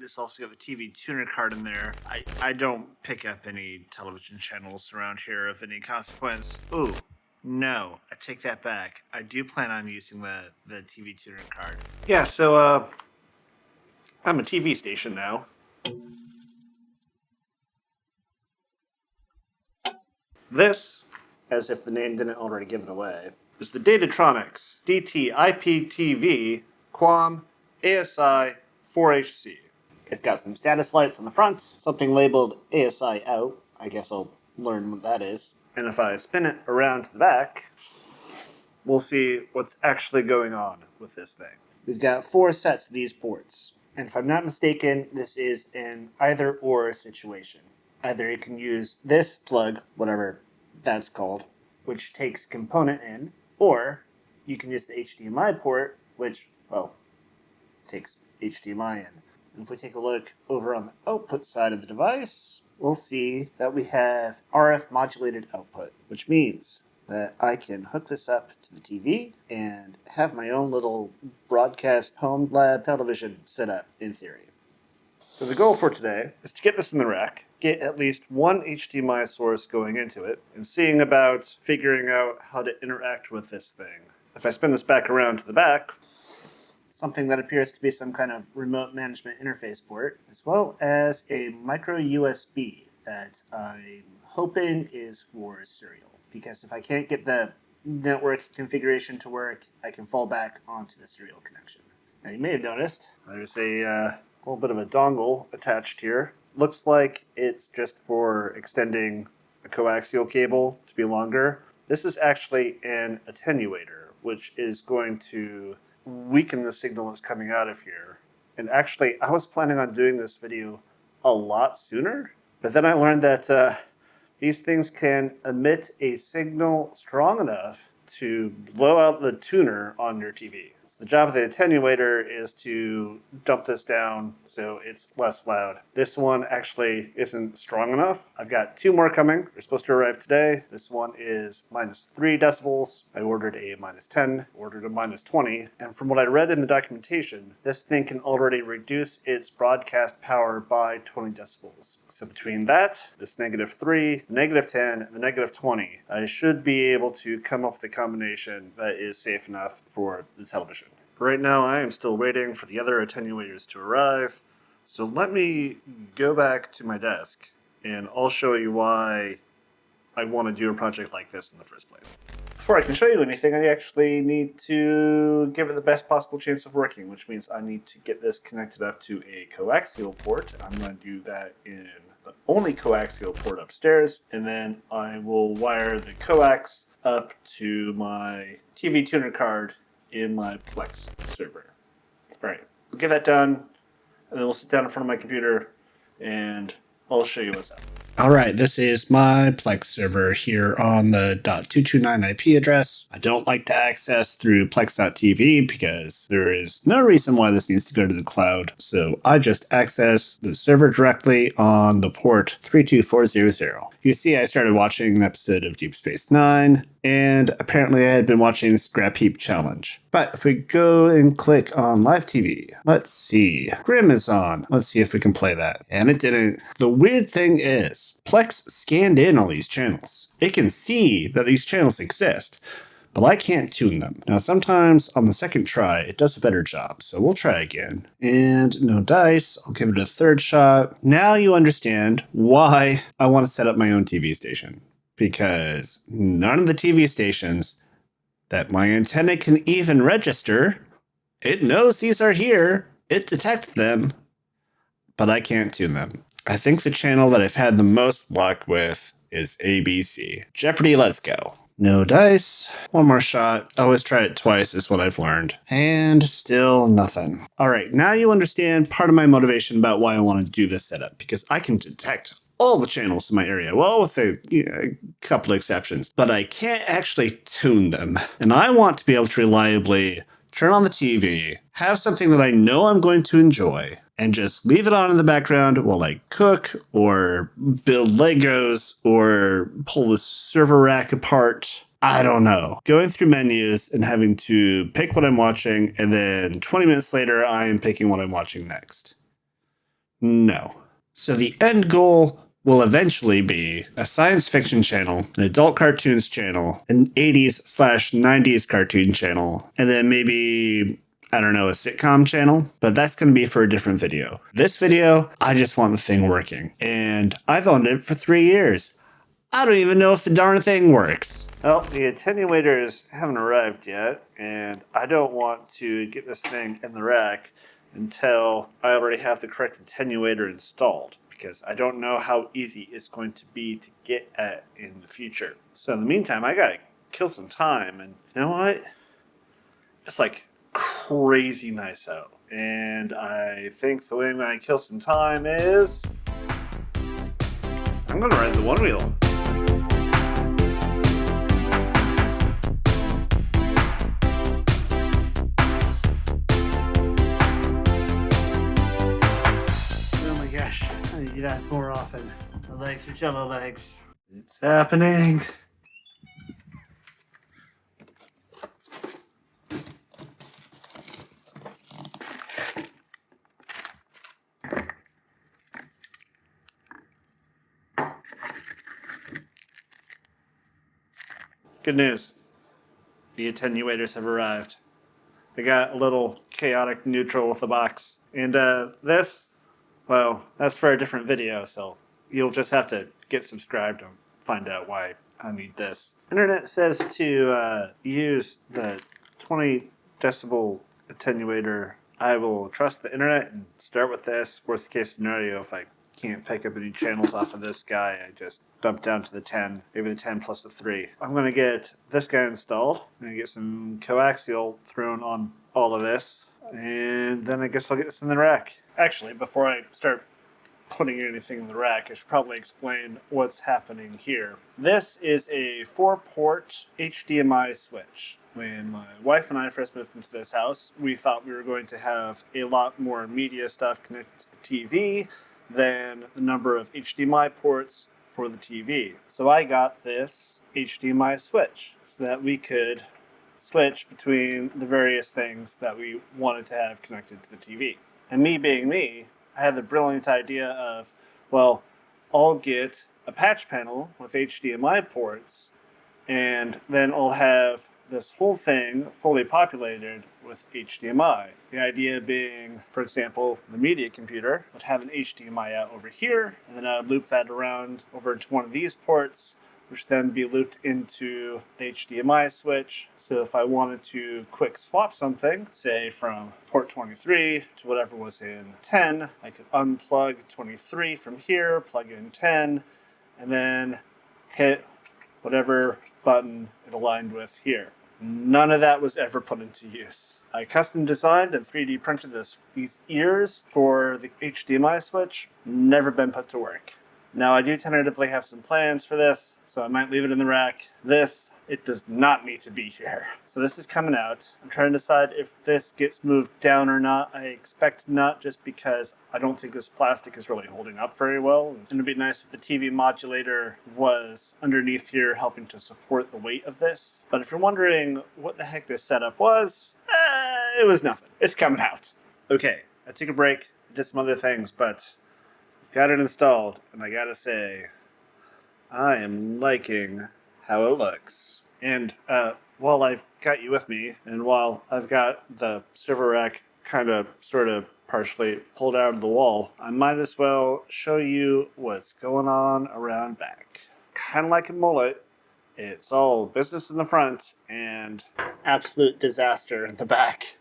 it's also got the TV tuner card in there. I don't pick up any television channels around here of any consequence. Ooh, no, I take that back. I do plan on using the TV tuner card. Yeah, so I'm a TV station now. This, as if the name didn't already give it away, is the Datatronics DT-IPTV QAM ASI 4HC. It's got some status lights on the front, something labeled ASI out. I guess I'll learn what that is. And if I spin it around to the back, we'll see what's actually going on with this thing. We've got 4 sets of these ports. And if I'm not mistaken, this is an either-or situation. Either you can use this plug, whatever that's called, which takes component in, or you can use the HDMI port, which, well, takes HDMI in. And if we take a look over on the output side of the device, we'll see that we have RF modulated output, which means that I can hook this up to the TV and have my own little broadcast Homelab television set up in theory. So the goal for today is to get this in the rack, get at least one HDMI source going into it, and seeing about figuring out how to interact with this thing. If I spin this back around to the back, something that appears to be some kind of remote management interface port, as well as a micro USB that I'm hoping is for serial. Because if I can't get the network configuration to work, I can fall back onto the serial connection. Now you may have noticed there's a little bit of a dongle attached here. Looks like it's just for extending a coaxial cable to be longer. This is actually an attenuator, which is going to weaken the signal that's coming out of here. And actually, I was planning on doing this video a lot sooner, but then I learned that these things can emit a signal strong enough to blow out the tuner on your TV. The job of the attenuator is to dump this down so it's less loud. This one actually isn't strong enough. I've got 2 more coming. They're supposed to arrive today. This one is -3 decibels. I ordered a -10, ordered a -20, and from what I read in the documentation, this thing can already reduce its broadcast power by 20 decibels. So between that, this -3, -10, and the -20, I should be able to come up with a combination that is safe enough for the television. Right now, I am still waiting for the other attenuators to arrive, so let me go back to my desk, and I'll show you why I want to do a project like this in the first place. Before I can show you anything, I actually need to give it the best possible chance of working, which means I need to get this connected up to a coaxial port. I'm going to do that in the only coaxial port upstairs, and then I will wire the coax up to my TV tuner card in my Plex server. All right, we'll get that done, and then we'll sit down in front of my computer, and I'll show you what's up. All right, this is my Plex server here on the .229 IP address. I don't like to access through Plex.tv because there is no reason why this needs to go to the cloud, so I just access the server directly on the port 32400. You see, I started watching an episode of Deep Space Nine, and apparently I had been watching Scrap Heap Challenge. But if we go and click on live TV, let's see. Grimm is on. Let's see if we can play that. And it didn't. The weird thing is, Plex scanned in all these channels. It can see that these channels exist, but I can't tune them. Now, sometimes on the second try, it does a better job, so we'll try again. And no dice. I'll give it a third shot. Now you understand why I want to set up my own TV station. Because none of the TV stations that my antenna can even register, it knows these are here, it detects them, but I can't tune them. I think the channel that I've had the most luck with is ABC. Jeopardy, let's go. No dice. One more shot. Always try it twice is what I've learned. And still nothing. All right, now you understand part of my motivation about why I want to do this setup, because I can detect all the channels in my area, well, with a couple exceptions, but I can't actually tune them. And I want to be able to reliably turn on the TV, have something that I know I'm going to enjoy, and just leave it on in the background while I cook or build Legos or pull the server rack apart. I don't know. Going through menus and having to pick what I'm watching, and then 20 minutes later, I am picking what I'm watching next. No. So the end goal will eventually be a science fiction channel, an adult cartoons channel, an 80s/90s cartoon channel, and then maybe, I don't know, a sitcom channel, but that's going to be for a different video. This video, I just want the thing working, and I've owned it for 3 years. I don't even know if the darn thing works. Well, the attenuators haven't arrived yet, and I don't want to get this thing in the rack until I already have the correct attenuator installed, because I don't know how easy it's going to be to get at in the future. So in the meantime, I gotta kill some time, and you know what? It's like crazy nice out. And I think the way I'm gonna kill some time is I'm gonna ride the one wheel. I need to do that more often. My legs are jello legs. It's happening. Good news. The attenuators have arrived. I got a little chaotic neutral with the box. And this, well, that's for a different video, so you'll just have to get subscribed and find out why I need this. Internet says to use the 20 decibel attenuator. I will trust the internet and start with this. Worst case scenario, if I can't pick up any channels off of this guy, I just dump down to the 10, maybe the 10 plus the 3. I'm going to get this guy installed. I'm going to get some coaxial thrown on all of this, and then I guess I'll get this in the rack. Actually, before I start putting anything in the rack, I should probably explain what's happening here. This is a 4-port HDMI switch. When my wife and I first moved into this house, we thought we were going to have a lot more media stuff connected to the TV than the number of HDMI ports for the TV. So I got this HDMI switch so that we could switch between the various things that we wanted to have connected to the TV. And me being me, I had the brilliant idea of, well, I'll get a patch panel with HDMI ports, and then I'll have this whole thing fully populated with HDMI. The idea being, for example, the media computer would have an HDMI out over here, and then I would loop that around over to one of these ports, which then be looped into the HDMI switch. So if I wanted to quick swap something, say from port 23 to whatever was in 10, I could unplug 23 from here, plug in 10, and then hit whatever button it aligned with here. None of that was ever put into use. I custom designed and 3D printed these ears for the HDMI switch. Never been put to work. Now I do tentatively have some plans for this, so I might leave it in the rack. This, it does not need to be here. So this is coming out. I'm trying to decide if this gets moved down or not. I expect not, just because I don't think this plastic is really holding up very well. And it'd be nice if the TV modulator was underneath here helping to support the weight of this. But if you're wondering what the heck this setup was, it was nothing. It's coming out. Okay, I took a break, did some other things, but got it installed, and I gotta say, I am liking how it looks. And while I've got you with me, and while I've got the server rack kind of, sort of, partially pulled out of the wall, I might as well show you what's going on around back. Kind of like a mullet, it's all business in the front and absolute disaster in the back.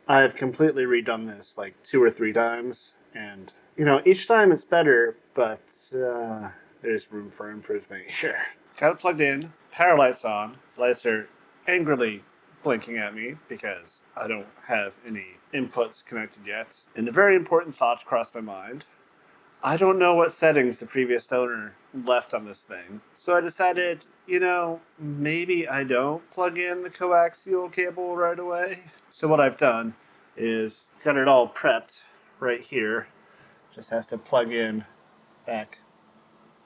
I've completely redone this like 2 or 3 times, and you know, each time it's better, but there's room for improvement here. Got it plugged in, power lights on. Lights are angrily blinking at me because I don't have any inputs connected yet. And a very important thought crossed my mind. I don't know what settings the previous owner left on this thing, so I decided, you know, maybe I don't plug in the coaxial cable right away. So what I've done is got it all prepped right here. Just has to plug in back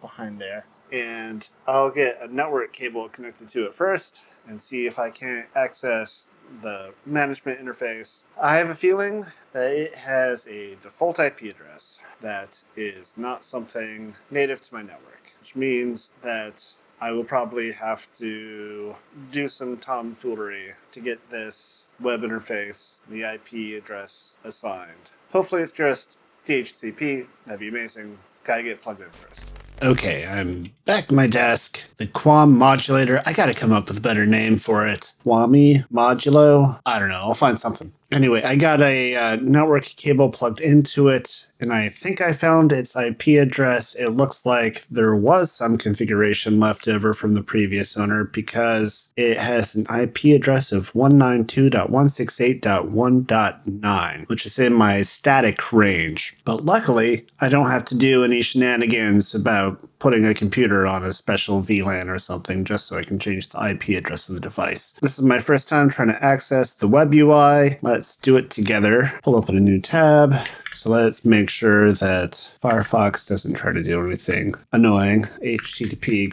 behind there. And I'll get a network cable connected to it first and see if I can't access the management interface. I have a feeling that it has a default IP address that is not something native to my network, which means that I will probably have to do some tomfoolery to get this web interface, the IP address assigned. Hopefully it's just DHCP. That'd be amazing. Gotta get plugged in first. Okay, I'm back at my desk. The QAM modulator. I gotta come up with a better name for it. QAMI modulo? I don't know. I'll find something. Anyway, I got a network cable plugged into it, and I think I found its IP address. It looks like there was some configuration left over from the previous owner because it has an IP address of 192.168.1.9, which is in my static range. But luckily, I don't have to do any shenanigans about putting a computer on a special VLAN or something just so I can change the IP address of the device. This is my first time trying to access the web UI. Let's do it together. Pull open a new tab. So let's make sure that Firefox doesn't try to do anything annoying. http://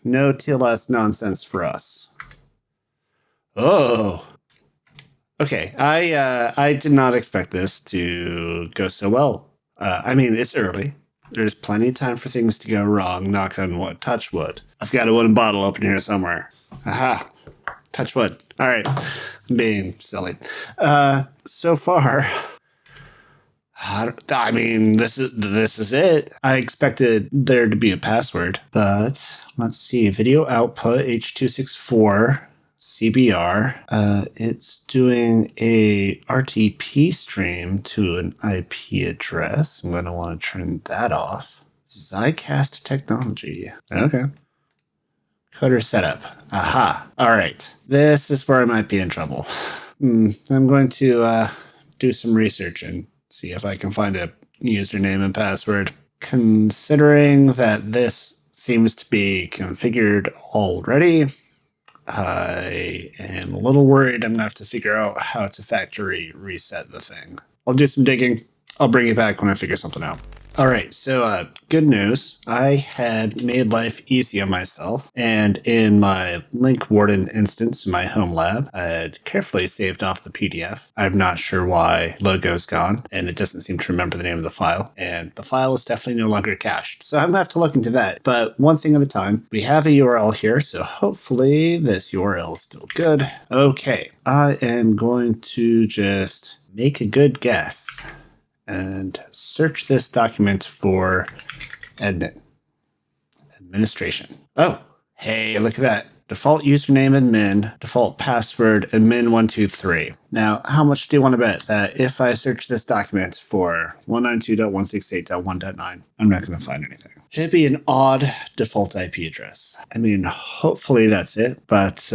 No TLS nonsense for us. Oh. Okay, I did not expect this to go so well. I mean, it's early. There's plenty of time for things to go wrong. Knock on wood. Touch wood. I've got a wooden bottle open here somewhere. Aha. Touch wood. All right. I'm being silly. So far, I mean, this is it. I expected there to be a password, but let's see. Video output H.264 CBR. It's doing a RTP stream to an IP address. I'm going to want to turn that off. Zycast technology. Okay. Coder setup. Aha. All right. This is where I might be in trouble. I'm going to do some research and see if I can find a username and password. Considering that this seems to be configured already, I am a little worried I'm going to have to figure out how to factory reset the thing. I'll do some digging. I'll bring you back when I figure something out. All right, so good news. I had made life easy on myself, and in my link warden instance in my Homelab, I had carefully saved off the PDF. I'm not sure why logo's gone, and it doesn't seem to remember the name of the file, and the file is definitely no longer cached. So I'm going to have to look into that, but one thing at a time. We have a URL here, so hopefully this URL is still good. Okay, I am going to just make a good guess and search this document for administration. Oh, hey, look at that. Default username admin, default password admin123. Now, how much do you want to bet that if I search this document for 192.168.1.9, I'm not going to find anything? It'd be an odd default IP address. I mean, hopefully that's it, but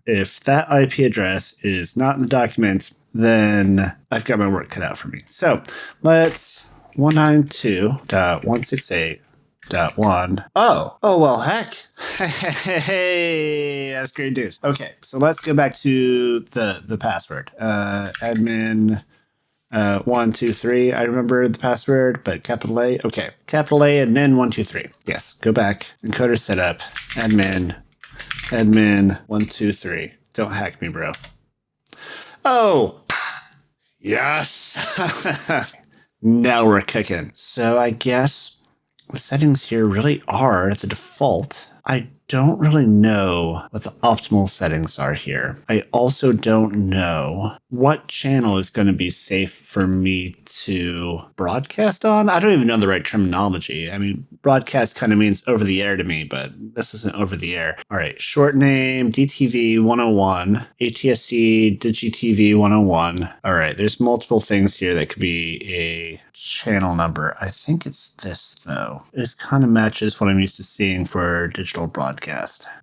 if that IP address is not in the document, then I've got my work cut out for me. So let's 192.168.1. Oh, well, heck. Hey, that's great news. Okay, so let's go back to the password. Admin 123. I remember the password, but capital A. Okay, capital A admin 123. Yes, go back. Encoder setup. Admin 123. Don't hack me, bro. Oh, yes. Now we're cooking. So I guess the settings here really are the default. I don't really know what the optimal settings are here. I also don't know what channel is going to be safe for me to broadcast on. I don't even know the right terminology. I mean, broadcast kind of means over the air to me, but this isn't over the air. All right, short name, DTV 101, ATSC, DigiTV 101. All right, there's multiple things here that could be a channel number. I think it's this, though. This kind of matches what I'm used to seeing for digital broadcast.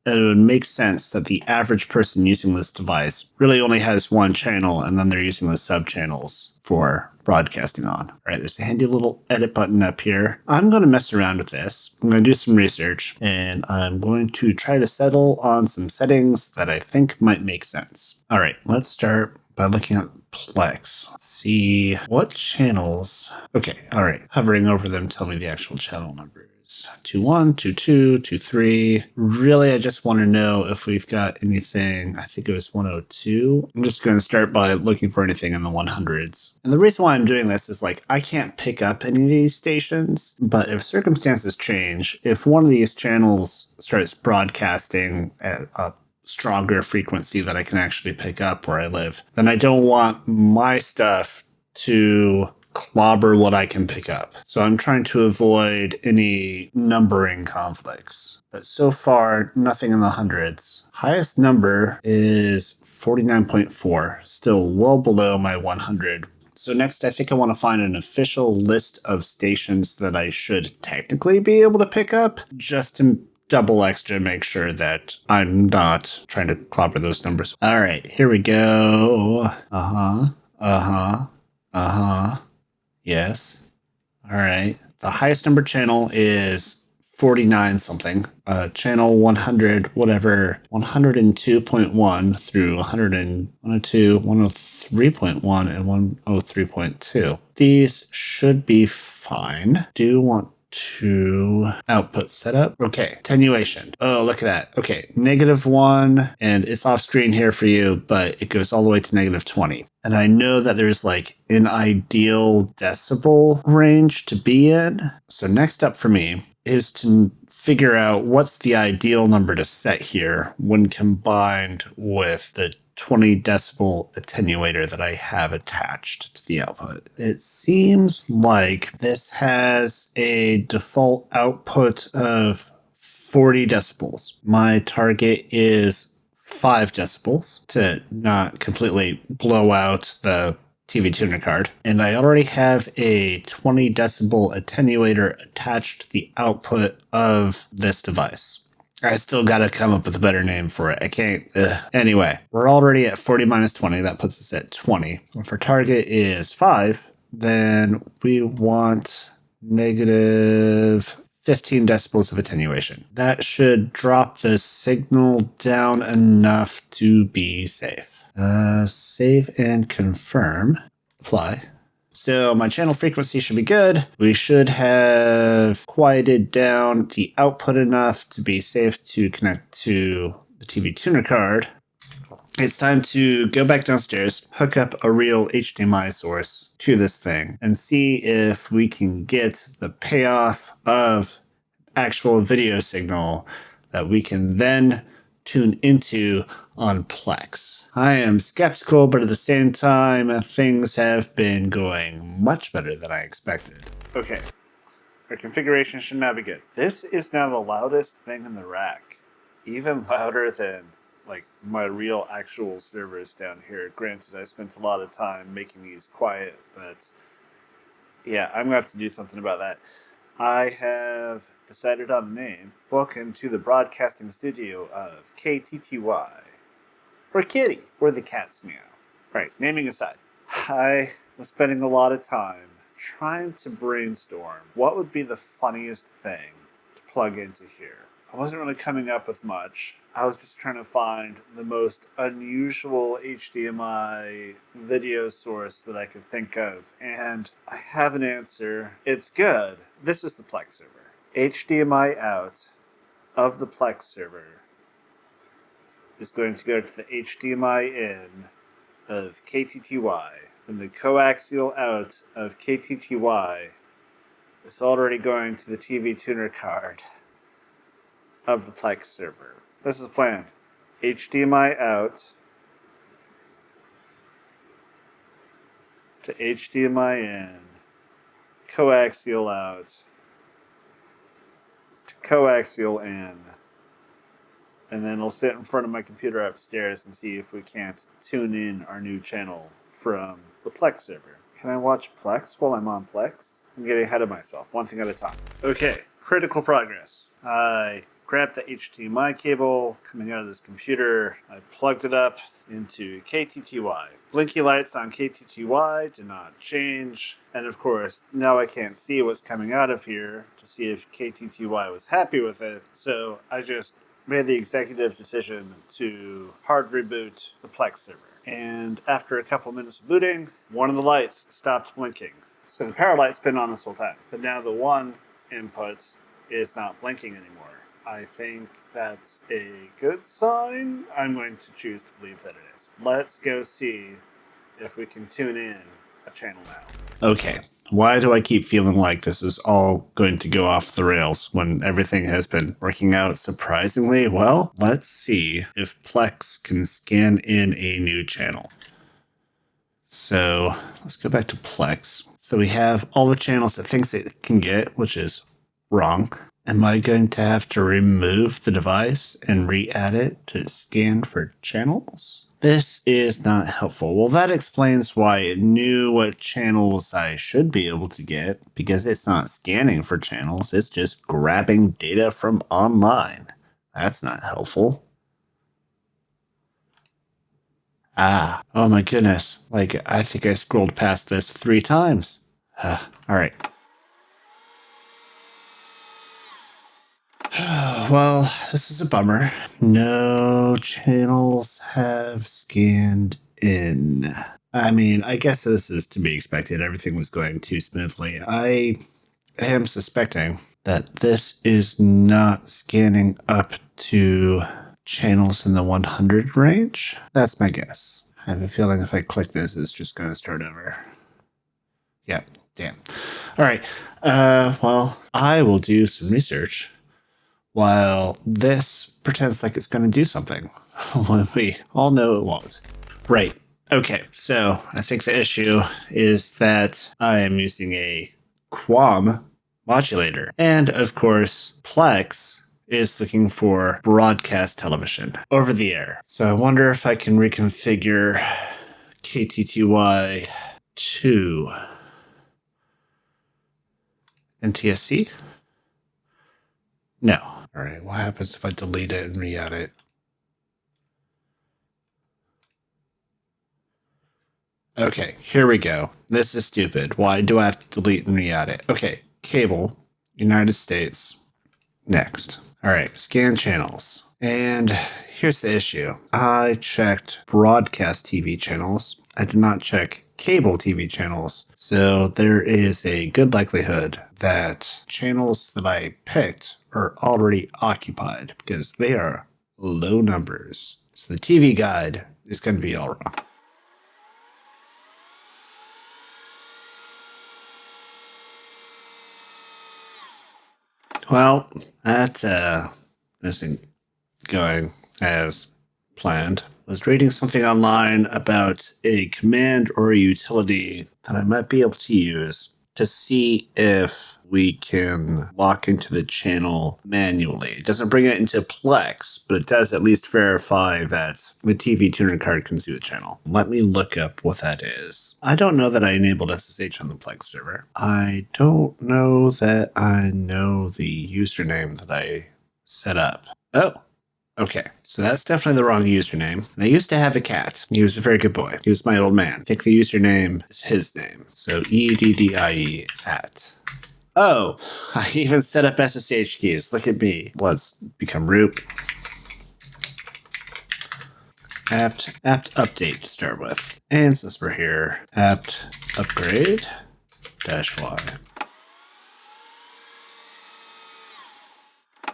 It would make sense that the average person using this device really only has one channel, and then they're using the sub-channels for broadcasting on. All right, there's a handy little edit button up here. I'm going to mess around with this. I'm going to do some research, and I'm going to try to settle on some settings that I think might make sense. All right, let's start by looking at Plex. Let's see what channels. Okay, all right. Hovering over them tell me the actual channel numbers. 21, 22, 23. Really, I just want to know if we've got anything. I think it was 102. I'm just going to start by looking for anything in the 100s. And the reason why I'm doing this is like I can't pick up any of these stations, but if circumstances change, if one of these channels starts broadcasting at a stronger frequency that I can actually pick up where I live, then I don't want my stuff to clobber what I can pick up. So I'm trying to avoid any numbering conflicts. But so far, nothing in the hundreds. Highest number is 49.4, still well below my 100. So next, I think I want to find an official list of stations that I should technically be able to pick up, just to double extra make sure that I'm not trying to clobber those numbers. All right, here we go. Yes. All right. The highest number channel is 49 something. Channel 100, whatever, 102.1 through 102, 103.1, and 103.2. These should be fine. Do want to output setup. Okay, attenuation. Oh, look at that. Okay, -1, and it's off screen here for you, but it goes all the way to -20. And I know that there's like an ideal decibel range to be in. So next up for me is to figure out what's the ideal number to set here when combined with the 20 decibel attenuator that I have attached to the output. It seems like this has a default output of 40 decibels. My target is 5 decibels to not completely blow out the TV tuner card. And I already have a 20 decibel attenuator attached to the output of this device. I still got to come up with a better name for it. I can't. Anyway, we're already at 40 minus 20. That puts us at 20. If our target is 5, then we want negative 15 decibels of attenuation. That should drop the signal down enough to be safe. Save and confirm. Apply. So my channel frequency should be good. We should have quieted down the output enough to be safe to connect to the TV tuner card. It's time to go back downstairs, hook up a real HDMI source to this thing, and see if we can get the payoff of actual video signal that we can then tune into on Plex. I am skeptical, but at the same time, things have been going much better than I expected. Okay, our configuration should now be good. This is now the loudest thing in the rack, even louder than like my real actual servers down here. Granted, I spent a lot of time making these quiet, but yeah, I'm gonna have to do something about that. I have decided on the name. Welcome to the broadcasting studio of KTTY. Or Kitty, or the cat's meow. Right, naming aside. I was spending a lot of time trying to brainstorm what would be the funniest thing to plug into here. I wasn't really coming up with much. I was just trying to find the most unusual HDMI video source that I could think of. And I have an answer. It's good. This is the Plex server. HDMI out of the Plex server is going to go to the HDMI in of KTTY. And the coaxial out of KTTY is already going to the TV tuner card of the Plex server. This is planned. HDMI out to HDMI in, coaxial out to coaxial in, and then I'll sit in front of my computer upstairs and see if we can't tune in our new channel from the Plex server. Can I watch Plex while I'm on Plex? I'm getting ahead of myself, one thing at a time. Okay, critical progress. I grabbed the HDMI cable coming out of this computer. I plugged it up into KTTY. Blinky lights on KTTY did not change. And of course, now I can't see what's coming out of here to see if KTTY was happy with it. So I just made the executive decision to hard reboot the Plex server. And after a couple minutes of booting, one of the lights stopped blinking. So the power light's been on this whole time, but now the one input is not blinking anymore. I think that's a good sign. I'm going to choose to believe that it is. Let's go see if we can tune in a channel now. Okay, why do I keep feeling like this is all going to go off the rails when everything has been working out surprisingly well? Let's see if Plex can scan in a new channel. So let's go back to Plex. So we have all the channels it thinks it can get, which is wrong. Am I going to have to remove the device and re-add it to scan for channels? This is not helpful. Well, that explains why it knew what channels I should be able to get, because it's not scanning for channels. It's just grabbing data from online. That's not helpful. Ah, oh my goodness. Like, I think I scrolled past this 3 times. All right. Well, this is a bummer. No channels have scanned in. I mean, I guess this is to be expected. Everything was going too smoothly. I am suspecting that this is not scanning up to channels in the 100 range. That's my guess. I have a feeling if I click this, it's just going to start over. Yeah, damn. All right. Well, I will do some research while this pretends like it's going to do something when we all know it won't. Right. Okay. So I think the issue is that I am using a QAM modulator. And of course, Plex is looking for broadcast television over the air. So I wonder if I can reconfigure KTTY to NTSC? No. All right, what happens if I delete it and re-add it? Okay, here we go. This is stupid. Why do I have to delete and re-add it? Okay, cable, United States. Next. All right, scan channels. And here's the issue. I checked broadcast TV channels. I did not check cable TV channels. So there is a good likelihood that channels that I picked are already occupied because they are low numbers. So the TV guide is going to be all wrong. Well, that isn't going as planned. I was reading something online about a command or a utility that I might be able to use to see if we can lock into the channel manually. It doesn't bring it into Plex, but it does at least verify that the TV tuner card can see the channel. Let me look up what that is. I don't know that I enabled SSH on the Plex server. I don't know that I know the username that I set up. Oh, okay, so that's definitely the wrong username. And I used to have a cat. He was a very good boy. He was my old man. I think the username is his name. So EDDIE at. Oh, I even set up SSH keys. Look at me. Let's become root. Apt update to start with. And since we're here, apt upgrade -y.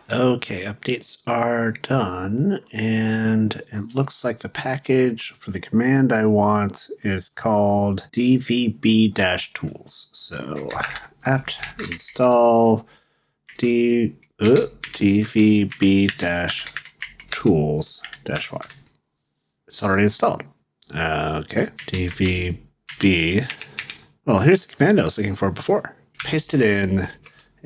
Okay, updates are done, and it looks like the package for the command I want is called dvb-tools. So apt install dvb-tools-y. It's already installed. Okay, dvb. Well, here's the command I was looking for before. Paste it in.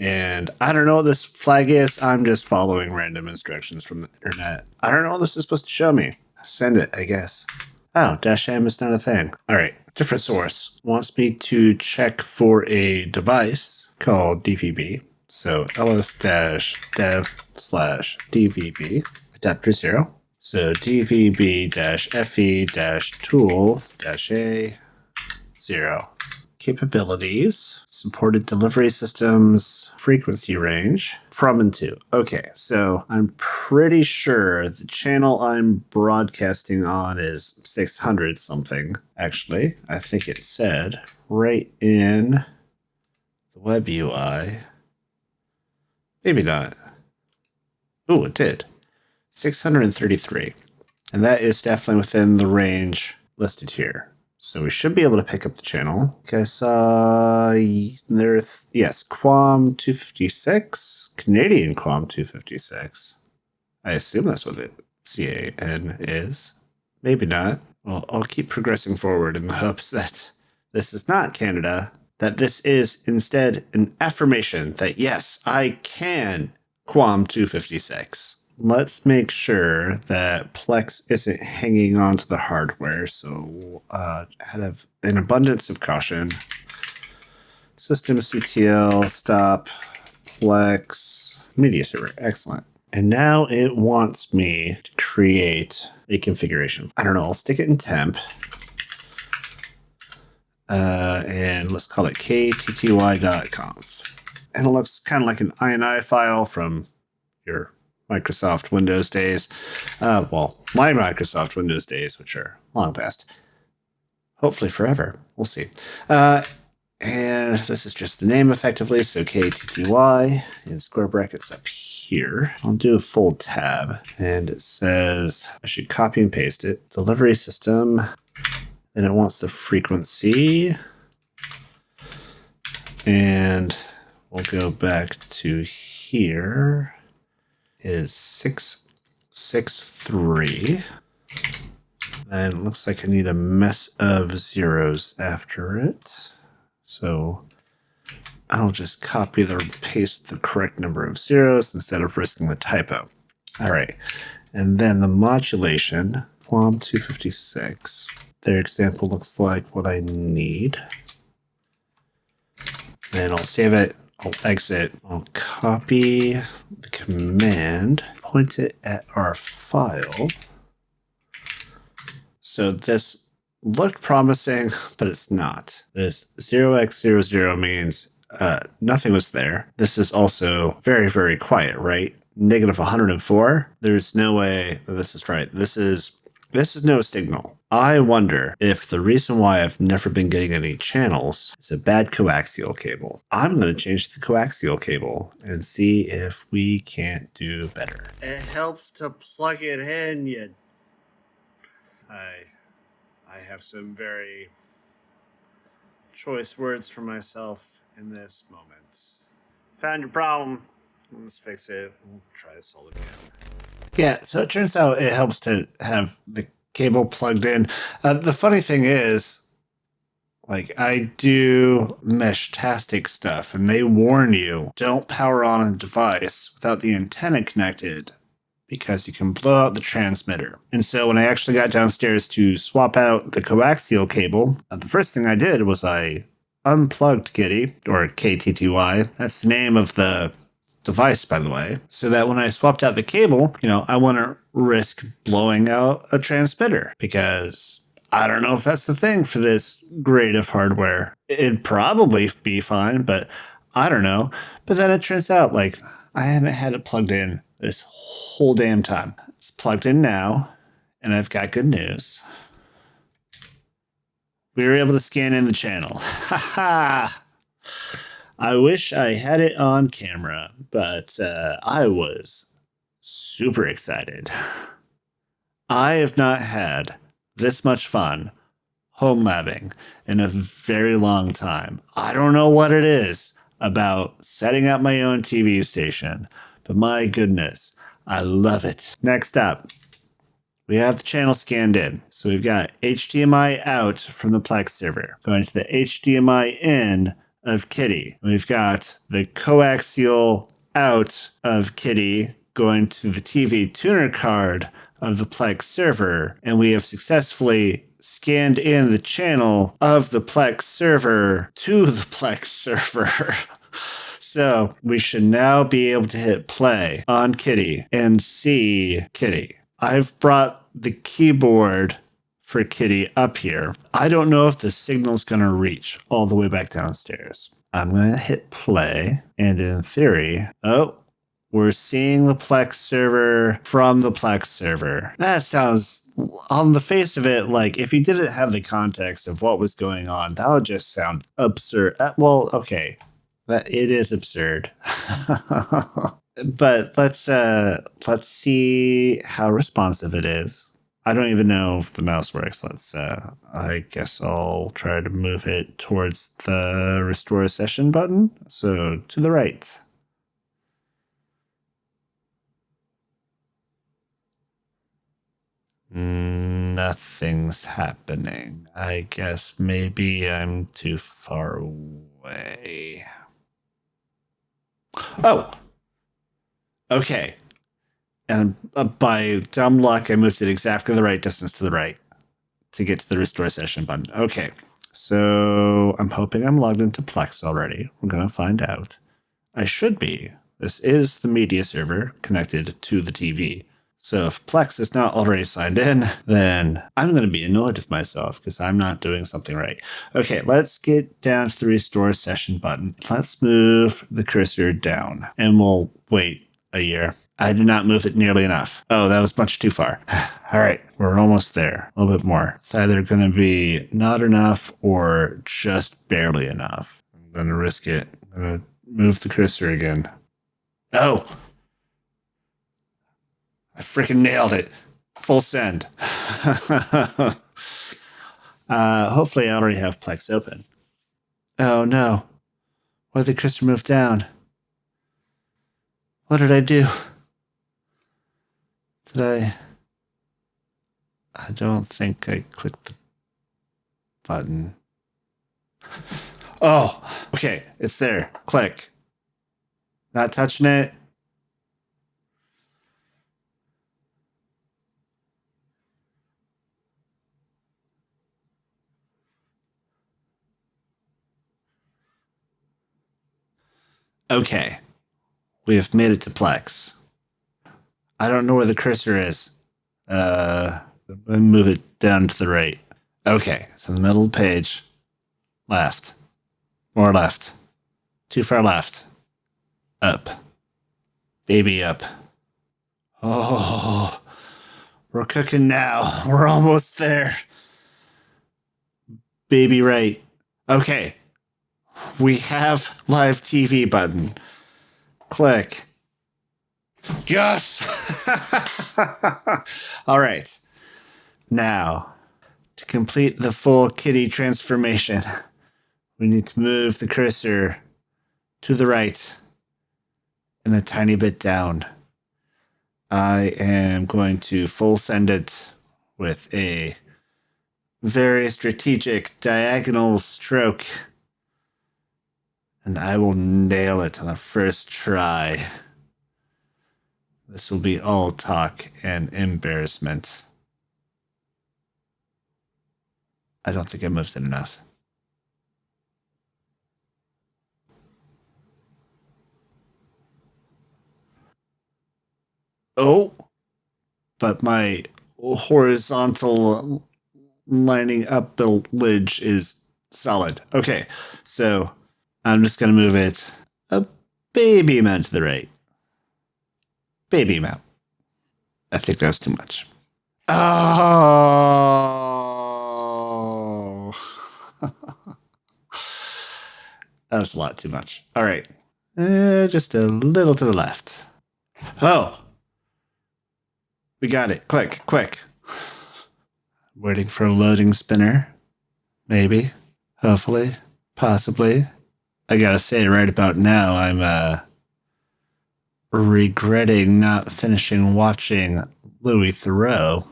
And I don't know what this flag is. I'm just following random instructions from the internet. I don't know what this is supposed to show me. Send it, I guess. Oh, -m is not a thing. All right, different source. Wants me to check for a device called DVB. So ls-dev/dvb, adapter 0. So dvb-fe-tool-a 0. capabilities, supported delivery systems, frequency range, from and to. Okay, so I'm pretty sure the channel I'm broadcasting on is 600 something, actually. I think it said right in the web UI. Maybe not. Oh, it did. 633. And that is definitely within the range listed here. So we should be able to pick up the channel. Okay, I saw there, yes, Quam 256, Canadian Quam 256. I assume that's what the CAN is. Maybe not. Well, I'll keep progressing forward in the hopes that this is not Canada, that this is instead an affirmation that yes, I can Quam 256. Let's make sure that Plex isn't hanging on to the hardware. So out of an abundance of caution, systemctl stop Plex media server. Excellent. And now it wants me to create a configuration. I don't know. I'll stick it in temp. And let's call it ktty.conf. And it looks kind of like an INI file from your Microsoft Windows days. Well, my Microsoft Windows days, which are long past. Hopefully forever. We'll see. And this is just the name effectively. So KTTY in square brackets up here. I'll do a full tab. And it says I should copy and paste it. Delivery system. Then it wants the frequency. And we'll go back to here. Is 663. Then it looks like I need a mess of zeros after it. So I'll just copy the paste the correct number of zeros instead of risking the typo. All right. And then the modulation, Quam 256. Their example looks like what I need. Then I'll save it. I'll exit. I'll copy the command, point it at our file. So this looked promising, but it's not. This 0x00 means nothing was there. This is also very, very quiet, right? Negative 104. There's no way that this is right. This is no signal. I wonder if the reason why I've never been getting any channels is a bad coaxial cable. I'm going to change the coaxial cable and see if we can't do better. It helps to plug it in, I have some very choice words for myself in this moment. Found your problem. Let's fix it. We'll try this all again. Yeah, so it turns out it helps to have the cable plugged in. The funny thing is, like, I do Mesh-tastic stuff, and they warn you, don't power on a device without the antenna connected, because you can blow out the transmitter. And so when I actually got downstairs to swap out the coaxial cable, the first thing I did was I unplugged Kitty, or KTTY. That's the name of the device, by the way, so that when I swapped out the cable, I want to risk blowing out a transmitter, because I don't know if that's the thing for this grade of hardware. It'd probably be fine, but I don't know. But then it turns out, like, I haven't had it plugged in this whole damn time. It's plugged in now, and I've got good news. We were able to scan in the channel. Ha ha! I wish I had it on camera, but I was super excited. I have not had this much fun home-labbing in a very long time. I don't know what it is about setting up my own TV station, but my goodness, I love it. Next up, we have the channel scanned in. So we've got HDMI out from the Plex server, going to the HDMI in of Kitty. We've got the coaxial out of Kitty going to the TV tuner card of the Plex server, and we have successfully scanned in the channel of the Plex server to the Plex server. So we should now be able to hit play on Kitty and see Kitty. I've brought the keyboard for Kitty up here. I don't know if the signal's going to reach all the way back downstairs. I'm going to hit play, and in theory, we're seeing the Plex server from the Plex server. That sounds, on the face of it, like if you didn't have the context of what was going on, that would just sound absurd. Well, okay, it is absurd. But let's see how responsive it is. I don't even know if the mouse works. I guess I'll try to move it towards the restore session button. So to the right. Nothing's happening. I guess maybe I'm too far away. Oh! Okay. And by dumb luck, I moved it exactly the right distance to the right to get to the restore session button. Okay. So I'm hoping I'm logged into Plex already. We're going to find out. I should be. This is the media server connected to the TV. So if Plex is not already signed in, then I'm going to be annoyed with myself because I'm not doing something right. Okay, let's get down to the restore session button. Let's move the cursor down and we'll wait a year. I did not move it nearly enough. Oh, that was much too far. All right, we're almost there. A little bit more. It's either going to be not enough or just barely enough. I'm going to risk it. I'm going to move the cursor again. Oh! I freaking nailed it. Full send. Hopefully I already have Plex open. Oh no. Why did the cursor move down? What did I do? I don't think I clicked the button. Oh, okay. It's there. Click. Not touching it. Okay. We have made it to Plex. I don't know where the cursor is. Move it down to the right. Okay, so the middle of the page. Left. More left. Too far left. Up. Baby up. Oh, we're cooking now. We're almost there. Baby right. Okay. We have live TV button. Click. Yes! All right. Now, to complete the full kitty transformation, we need to move the cursor to the right and a tiny bit down. I am going to full send it with a very strategic diagonal stroke, and I will nail it on the first try. This will be all talk and embarrassment. I don't think I moved it enough. Oh, but my horizontal lining up ledge is solid. Okay, so I'm just going to move it a baby amount to the right. Baby amount. I think that was too much. Oh. That was a lot too much. All right. Just a little to the left. Oh. We got it. Quick, quick. Waiting for a loading spinner. Maybe. Hopefully. Possibly. I gotta say, right about now, I'm regretting not finishing watching Louis Theroux.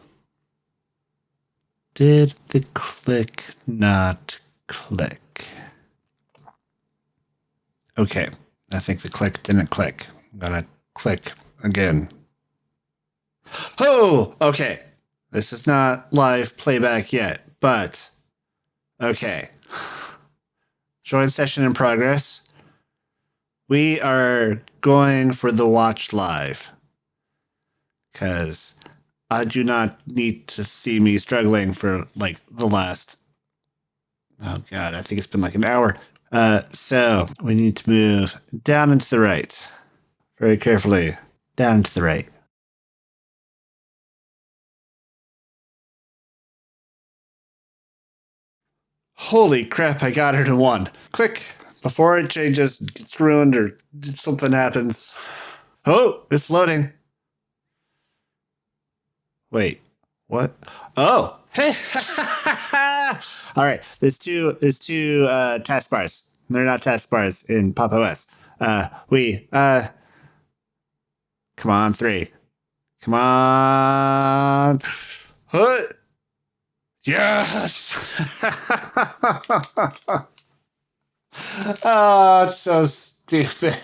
Did the click not click? Okay. I think the click didn't click. I'm gonna click again. Oh, okay. This is not live playback yet, but okay. Join session in progress. We are going for the watch live because I do not need to see me struggling for like the last, oh God, I think it's been like an hour. So we need to move down and to the right very carefully. Down and to the right. Holy crap, I got her to one. Quick, before it changes, gets ruined, or something happens. Oh, it's loading. Wait, what? Oh, hey! All right, there's two taskbars. They're not taskbars in Pop OS. Come on, three. Come on. What? Yes! Oh, it's so stupid.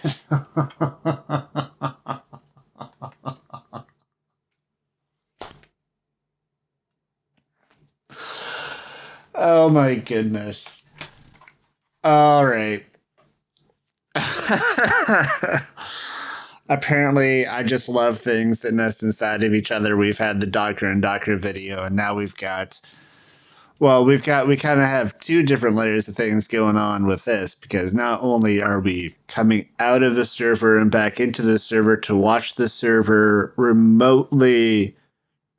Oh my goodness. All right. Apparently, I just love things that nest inside of each other. We've had the Doctor and Doctor video, and now we kind of have two different layers of things going on with this because not only are we coming out of the server and back into the server to watch the server remotely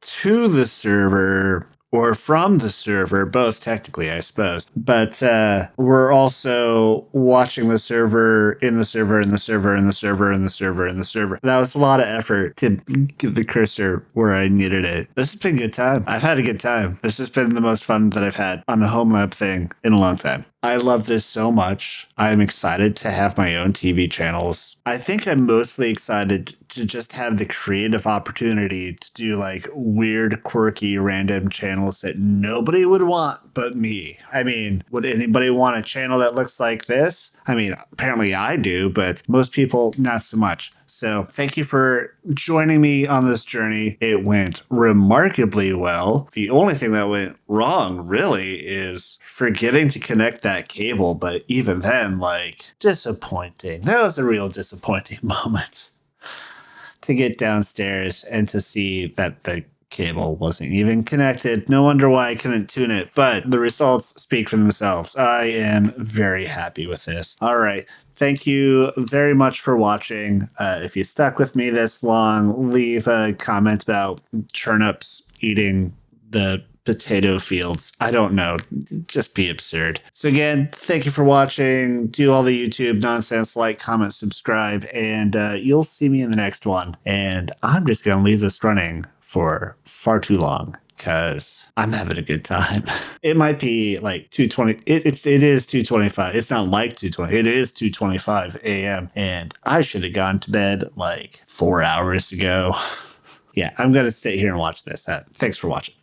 to the server or from the server, both technically, I suppose. But we're also watching the server in the server in the server in the server in the server in the server. That was a lot of effort to get the cursor where I needed it. This has been a good time. I've had a good time. This has been the most fun that I've had on the Homelab thing in a long time. I love this so much. I'm excited to have my own TV channels. I think I'm mostly excited to just have the creative opportunity to do like weird, quirky, random channels that nobody would want but me. I mean, would anybody want a channel that looks like this? I mean, apparently I do, but most people not so much. So thank you for joining me on this journey. It went remarkably well. The only thing that went wrong, really, is forgetting to connect that cable. But even then, like, disappointing. That was a real disappointing moment to get downstairs and to see that the cable wasn't even connected. No wonder why I couldn't tune it, but the results speak for themselves. I am very happy with this. All right. Thank you very much for watching. If you stuck with me this long, leave a comment about turnips eating the potato fields. I don't know. Just be absurd. So again, thank you for watching. Do all the YouTube nonsense, like, comment, subscribe, and you'll see me in the next one. And I'm just going to leave this running for far too long because I'm having a good time. It might be like 2:20. It is 2:25. It's not like 2:20. It is 2:25 a.m. And I should have gone to bed like 4 hours ago. Yeah, I'm going to stay here and watch this. Thanks for watching.